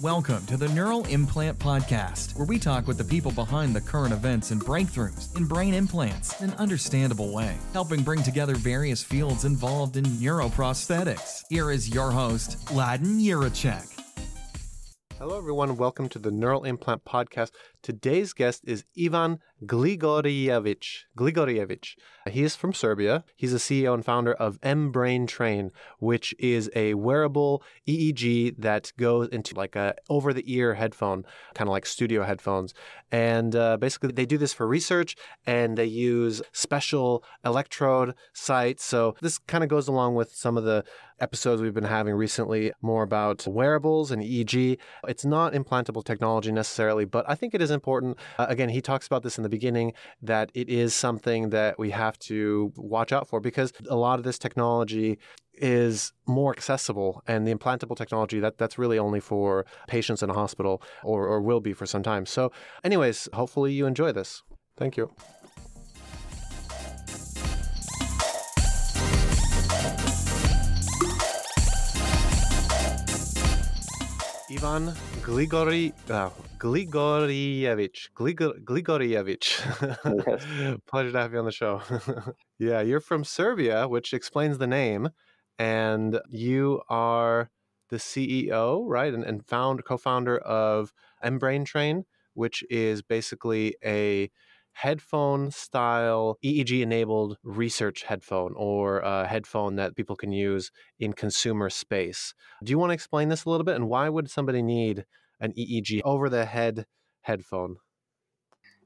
Welcome to the Neural Implant Podcast, where we talk with the people behind the current events and breakthroughs in brain implants in an understandable way, helping bring together various fields involved in neuroprosthetics. Here is your host, Ladan. Hello, everyone. Welcome to the Neural Implant Podcast. Today's guest is Ivan Gligorijević. He is from Serbia. He's the CEO and founder of mBrainTrain, which is a wearable EEG that goes into like a over-the-ear headphone, kind of like studio headphones. And basically, they do this for research, and they use special electrode sites. So this kind of goes along with some of the episodes we've been having recently, more about wearables and EEG. It's not implantable technology necessarily, but I think it is important. Again, he talks about this in the beginning, that it is something that we have to watch out for because a lot of this technology is more accessible, and the implantable technology, that's really only for patients in a hospital or will be for some time. So anyways, hopefully you enjoy this. Thank you. Ivan Gligorijević. Yes. Pleasure to have you on the show. Yeah, you're from Serbia, which explains the name, and you are the CEO, right? And co-founder of mBrainTrain, which is basically a headphone-style EEG-enabled research headphone, or a headphone that people can use in consumer space. Do you want to explain this a little bit? And why would somebody need an EEG over-the-head headphone?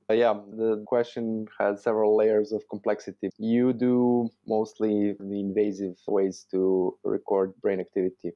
The question has several layers of complexity. You do mostly the invasive ways to record brain activity.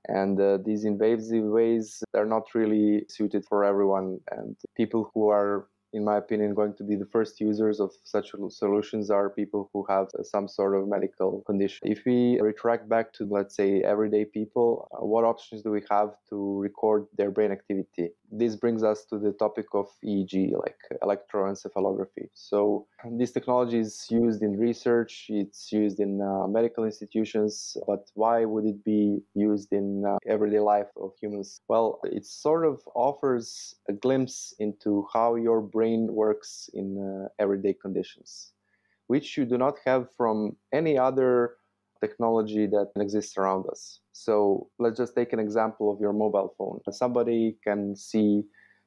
And these invasive ways are not really suited for everyone. And people who are, in my opinion, going to be the first users of such solutions are people who have some sort of medical condition. If we retract back to, let's say, everyday people, what options do we have to record their brain activity? This brings us to the topic of EEG, like electroencephalography. So this technology is used in research, it's used in medical institutions, but why would it be used in everyday life of humans? Well, it sort of offers a glimpse into how your brain works in everyday conditions, which you do not have from any other technology that exists around us. So let's just take an example of your mobile phone. Somebody can see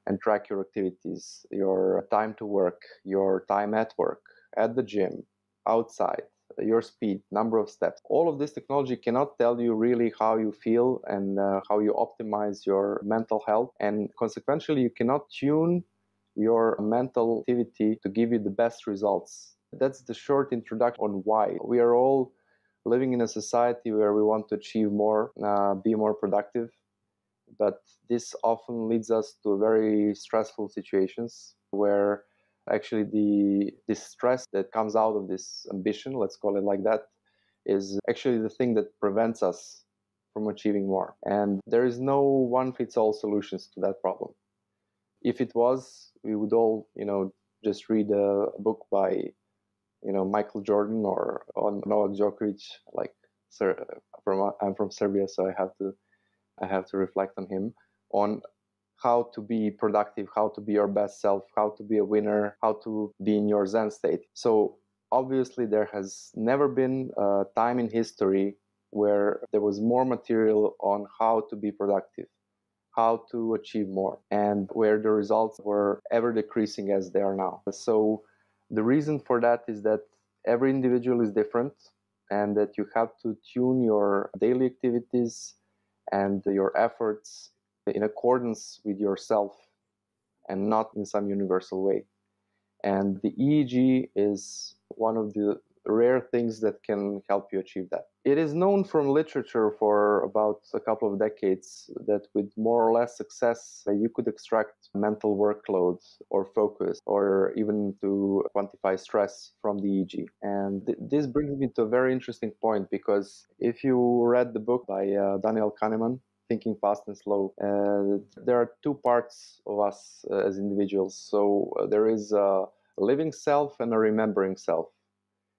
and track your activities, your time to work, your time at work, at the gym, outside, your speed, number of steps. All of this technology cannot tell you really how you feel and how you optimize your mental health. And consequently, you cannot tune your mental activity to give you the best results. That's the short introduction on why. We are all living in a society where we want to achieve more, be more productive, but this often leads us to very stressful situations where actually the stress that comes out of this ambition, let's call it like that, is actually the thing that prevents us from achieving more. And there is no one-fits-all solutions to that problem. If it was, we would all, just read a book by Michael Jordan or on Novak Djokovic. I'm from Serbia, so I have to reflect on him, on how to be productive, how to be your best self, how to be a winner, how to be in your Zen state. So obviously there has never been a time in history where there was more material on how to be productive, how to achieve more, and where the results were ever decreasing as they are now. So the reason for that is that every individual is different, and that you have to tune your daily activities and your efforts in accordance with yourself and not in some universal way. And the EEG is one of the rare things that can help you achieve that. It is known from literature for about a couple of decades that with more or less success, you could extract mental workload or focus or even to quantify stress from the EEG. And this brings me to a very interesting point, because if you read the book by Daniel Kahneman, Thinking Fast and Slow, there are two parts of us as individuals. So there is a living self and a remembering self.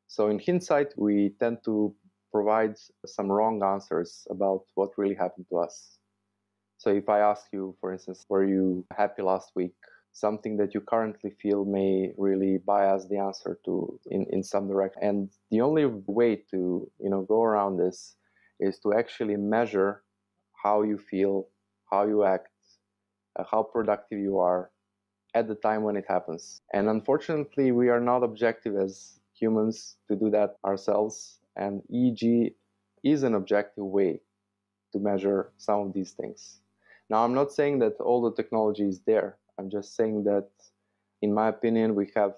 So in hindsight, we tend to provide some wrong answers about what really happened to us. So if I ask you, for instance, were you happy last week? Something that you currently feel may really bias the answer to in some direction. And the only way to go around this is to actually measure how you feel, how you act, how productive you are at the time when it happens. And unfortunately, we are not objective as humans to do that ourselves. And EEG is an objective way to measure some of these things. Now, I'm not saying that all the technology is there. I'm just saying that, in my opinion, we have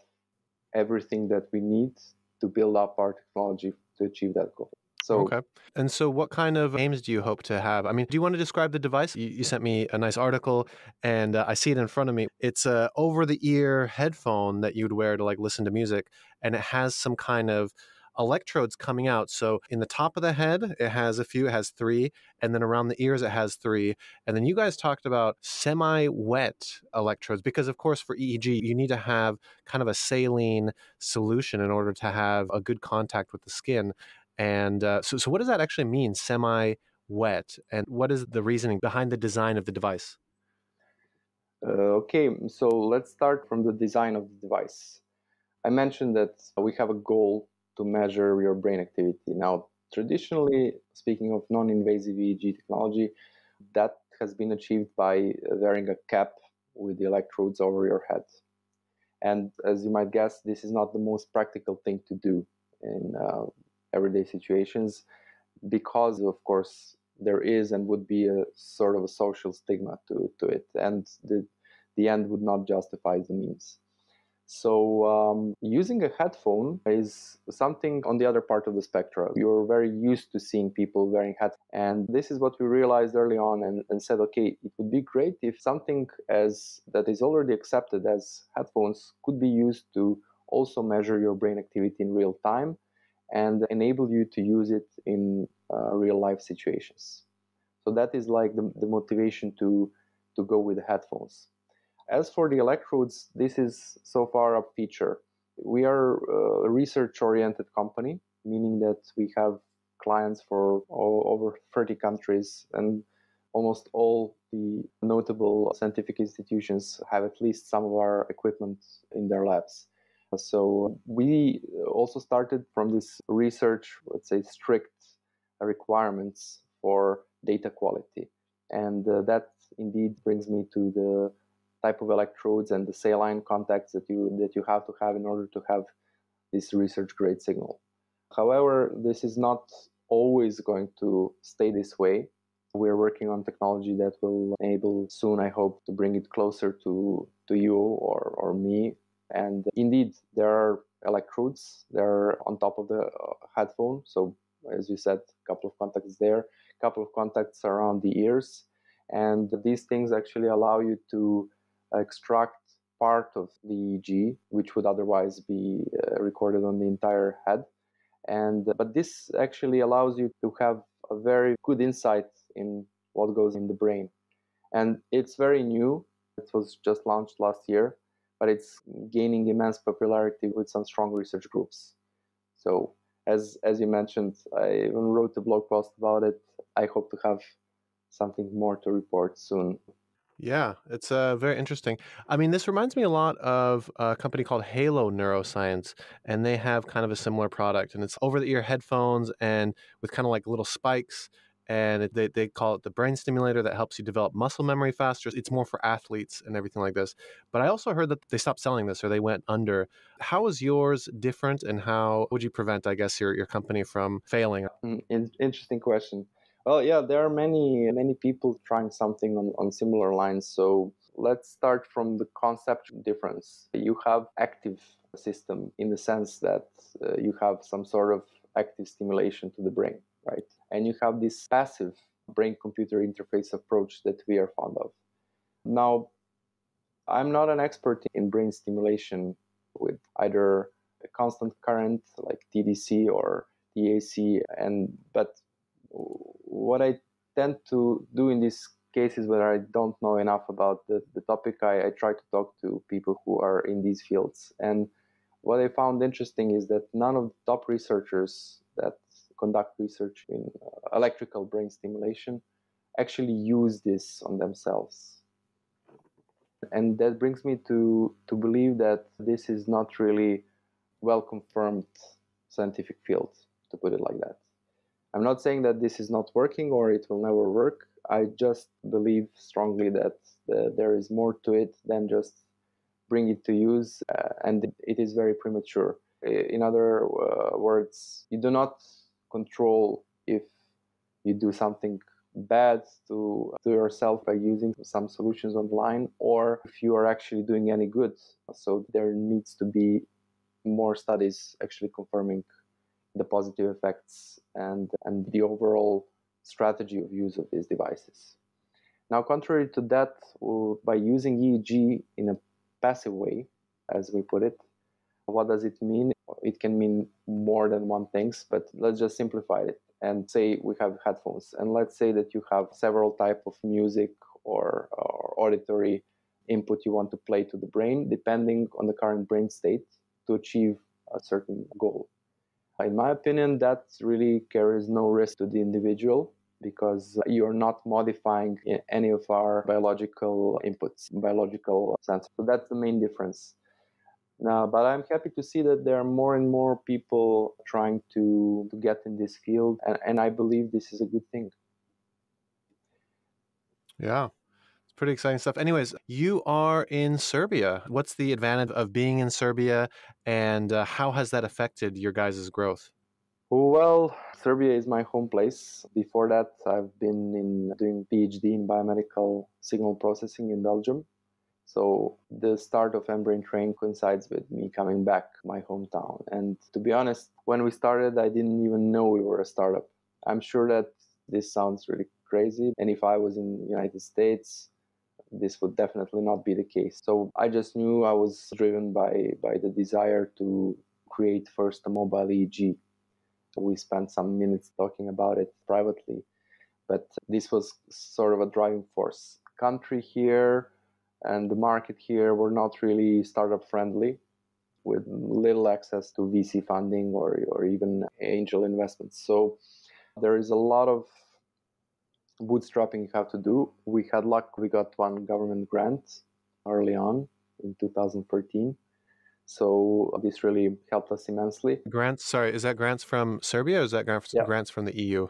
everything that we need to build up our technology to achieve that goal. So, okay. And so what kind of aims do you hope to have? I mean, do you want to describe the device? You sent me a nice article, and I see it in front of me. It's a over-the-ear headphone that you'd wear to like listen to music, and it has some kind of electrodes coming out. So in the top of the head, it has 3, and then around the ears, it has 3. And then you guys talked about semi-wet electrodes, because of course for EEG, you need to have kind of a saline solution in order to have a good contact with the skin. And so what does that actually mean, semi-wet? And what is the reasoning behind the design of the device? Okay, so let's start from the design of the device. I mentioned that we have a goal to measure your brain activity. Now, traditionally, speaking of non-invasive EEG technology, that has been achieved by wearing a cap with the electrodes over your head. And as you might guess, this is not the most practical thing to do in everyday situations, because, of course, there is and would be a sort of a social stigma to it, and the end would not justify the means. So using a headphone is something on the other part of the spectrum. You're very used to seeing people wearing headphones. And this is what we realized early on and said, okay, it would be great if something that is already accepted as headphones could be used to also measure your brain activity in real time and enable you to use it in real life situations. So that is like the motivation to go with the headphones. As for the electrodes, this is so far a feature. We are a research-oriented company, meaning that we have clients for over 30 countries, and almost all the notable scientific institutions have at least some of our equipment in their labs. So we also started from this research, let's say, strict requirements for data quality. And that indeed brings me to the type of electrodes and the saline contacts that you have to have in order to have this research grade signal. However, this is not always going to stay this way. We're working on technology that will enable soon, I hope, to bring it closer to you or me. And indeed, there are electrodes. They're on top of the headphone. So as you said, a couple of contacts there, a couple of contacts around the ears. And these things actually allow you to extract part of the EEG, which would otherwise be recorded on the entire head. But this actually allows you to have a very good insight in what goes in the brain. And it's very new. It was just launched last year, but it's gaining immense popularity with some strong research groups. So as you mentioned, I even wrote a blog post about it. I hope to have something more to report soon. Yeah, it's very interesting. I mean, this reminds me a lot of a company called Halo Neuroscience, and they have kind of a similar product, and it's over-the-ear headphones and with kind of like little spikes, and they call it the brain stimulator that helps you develop muscle memory faster. It's more for athletes and everything like this. But I also heard that they stopped selling this or they went under. How is yours different, and how would you prevent, I guess, your company from failing? Interesting question. Well, yeah, there are many people trying something on similar lines. So let's start from the concept difference. You have active system in the sense that you have some sort of active stimulation to the brain, right? And you have this passive brain-computer interface approach that we are fond of. Now, I'm not an expert in brain stimulation with either a constant current like TDC or TAC, but what I tend to do in these cases where I don't know enough about the topic, I try to talk to people who are in these fields. And what I found interesting is that none of the top researchers that conduct research in electrical brain stimulation actually use this on themselves. And that brings me to believe that this is not really well confirmed scientific field, to put it like that. I'm not saying that this is not working or it will never work. I just believe strongly that there is more to it than just bring it to use, and it is very premature. In other words, you do not control if you do something bad to yourself by using some solutions online, or if you are actually doing any good. So there needs to be more studies actually confirming the positive effects and the overall strategy of use of these devices. Now, contrary to that, by using EEG in a passive way, as we put it, what does it mean? It can mean more than one thing, but let's just simplify it and say we have headphones, and let's say that you have several types of music or auditory input you want to play to the brain, depending on the current brain state, to achieve a certain goal. In my opinion, that really carries no risk to the individual, because you're not modifying any of our biological inputs, biological sensors. So that's the main difference. Now, but I'm happy to see that there are more and more people trying to get in this field, and I believe this is a good thing. Yeah. Pretty exciting stuff. Anyways, you are in Serbia. What's the advantage of being in Serbia, and how has that affected your guys' growth? Well, Serbia is my home place. Before that, I've been doing PhD in biomedical signal processing in Belgium. So the start of mBrainTrain coincides with me coming back to my hometown. And to be honest, when we started, I didn't even know we were a startup. I'm sure that this sounds really crazy. And if I was in the United States, this would definitely not be the case. So I just knew I was driven by the desire to create first a mobile EEG. We spent some minutes talking about it privately, but this was sort of a driving force. Country here and the market here were not really startup friendly, with little access to VC funding or even angel investments. So there is a lot of bootstrapping you have to do. We had luck, we got one government grant early on in 2013. So this really helped us immensely. Grants, sorry, is that grants from Serbia or is that grants from the EU?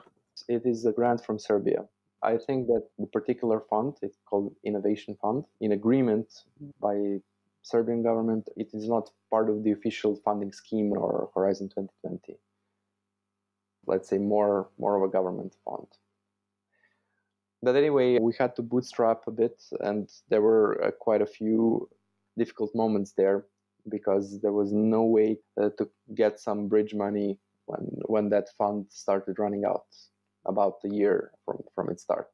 It is a grant from Serbia. I think that the particular fund, it's called Innovation Fund, in agreement by Serbian government, it is not part of the official funding scheme or Horizon 2020. Let's say more of a government fund. But anyway, we had to bootstrap a bit, and there were quite a few difficult moments there, because there was no way to get some bridge money when that fund started running out, about a year from its start.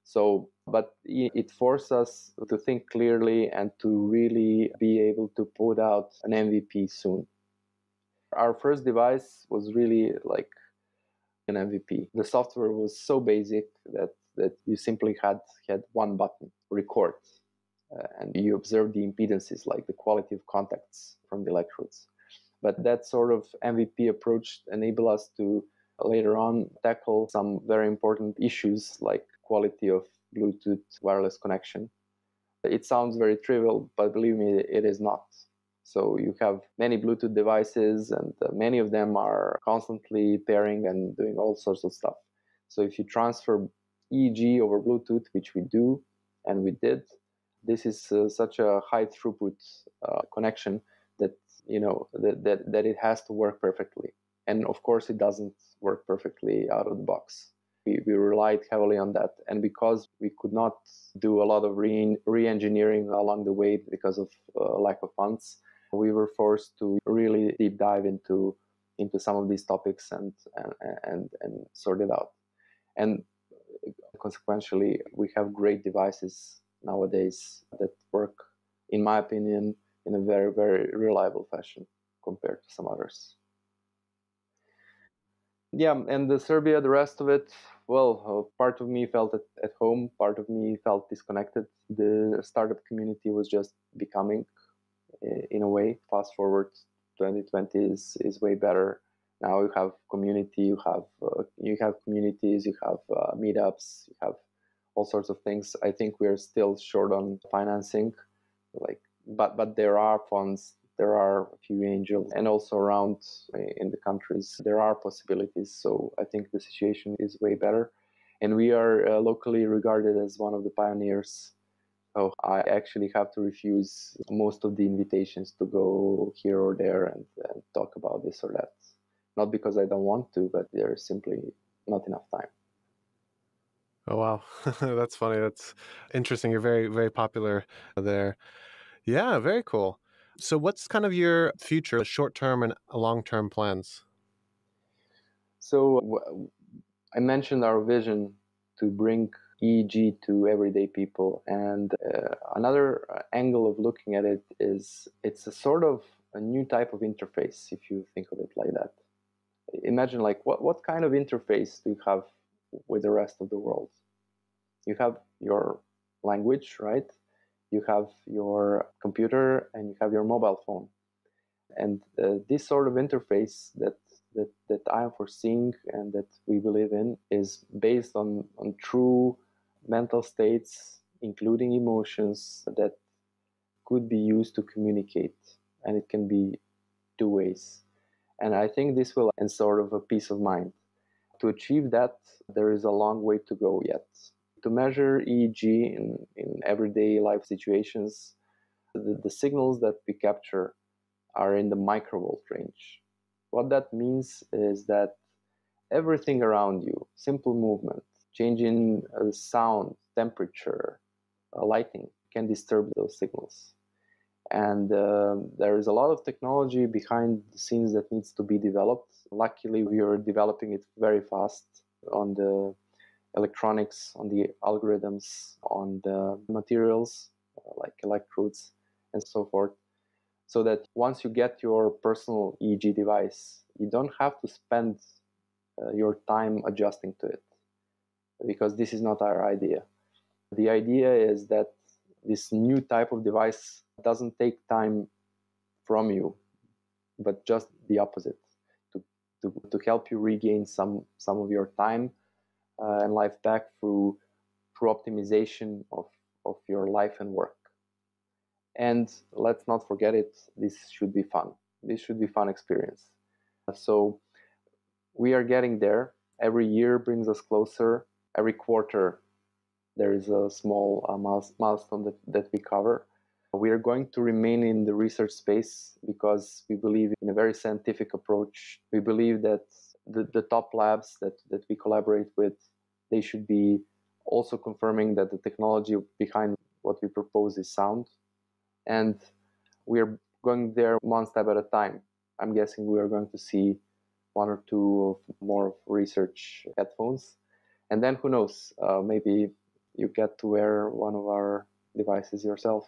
So, but it forced us to think clearly and to really be able to put out an MVP soon. Our first device was really like an MVP. The software was so basic that you simply had one button, record, and you observe the impedances, like the quality of contacts from the electrodes. But that sort of MVP approach enabled us to later on tackle some very important issues like quality of Bluetooth wireless connection. It sounds very trivial, but believe me, it is not. So you have many Bluetooth devices, and many of them are constantly pairing and doing all sorts of stuff. So if you transfer EEG over Bluetooth, which we do, and we did, this is such a high throughput connection that that it has to work perfectly. And of course, it doesn't work perfectly out of the box. We relied heavily on that, and because we could not do a lot of re-engineering along the way because of lack of funds, we were forced to really deep dive into some of these topics and sort it out. And consequentially, we have great devices nowadays that work, in my opinion, in a very, very reliable fashion compared to some others. Yeah, and Serbia, the rest of it, well, part of me felt at home, part of me felt disconnected. The startup community was just becoming, in a way. Fast forward, 2020 is way better. Now you have community, you have communities, you have meetups, you have all sorts of things. I think we're still short on financing, but there are funds, there are a few angels, and also around in the countries there are possibilities. So I think the situation is way better, and we are locally regarded as one of the pioneers. So I actually have to refuse most of the invitations to go here or there and talk about this or that. Not because I don't want to, but there's simply not enough time. Oh, wow. That's funny. That's interesting. You're very, very popular there. Yeah, very cool. So what's kind of your future, short-term and long-term plans? So I mentioned our vision to bring EEG to everyday people. And another angle of looking at it is it's a sort of a new type of interface, if you think of it like that. Imagine what kind of interface do you have with the rest of the world? You have your language, right? You have your computer and you have your mobile phone. And this sort of interface that I am foreseeing and that we believe in is based on true mental states, including emotions, that could be used to communicate. And it can be two ways. And I think this will end sort of a peace of mind. To achieve that, there is a long way to go yet. To measure EEG in everyday life situations, the signals that we capture are in the microvolt range. What that means is that everything around you, simple movement, change in sound, temperature, lighting, can disturb those signals. And there is a lot of technology behind the scenes that needs to be developed. Luckily, we are developing it very fast on the electronics, on the algorithms, on the materials like electrodes and so forth. So that once you get your personal EEG device, you don't have to spend your time adjusting to it, because this is not our idea. The idea is that this new type of device doesn't take time from you, but just the opposite, to help you regain some of your time and life back through optimization of your life and work. And let's not forget it, this should be fun. This should be fun experience. So we are getting there. Every year brings us closer. Every quarter there is a small milestone that we cover. We are going to remain in the research space because we believe in a very scientific approach. We believe that the top labs that we collaborate with, they should be also confirming that the technology behind what we propose is sound. And we are going there one step at a time. I'm guessing we are going to see one or two more research headphones. And then who knows, maybe you get to wear one of our devices yourself.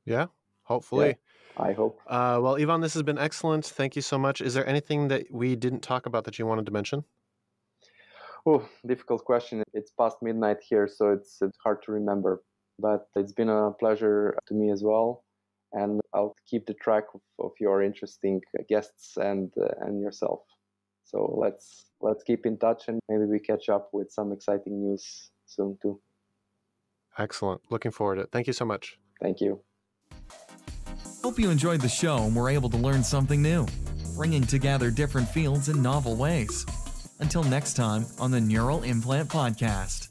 Yeah, hopefully. Yeah, I hope. Well, Ivan, this has been excellent. Thank you so much. Is there anything that we didn't talk about that you wanted to mention? Oh, difficult question. It's past midnight here, so it's hard to remember. But it's been a pleasure to me as well. And I'll keep the track of your interesting guests and yourself. So let's keep in touch, and maybe we catch up with some exciting news soon too. Excellent. Looking forward to it. Thank you so much. Thank you. Hope you enjoyed the show and were able to learn something new, bringing together different fields in novel ways. Until next time on the Neural Implant Podcast.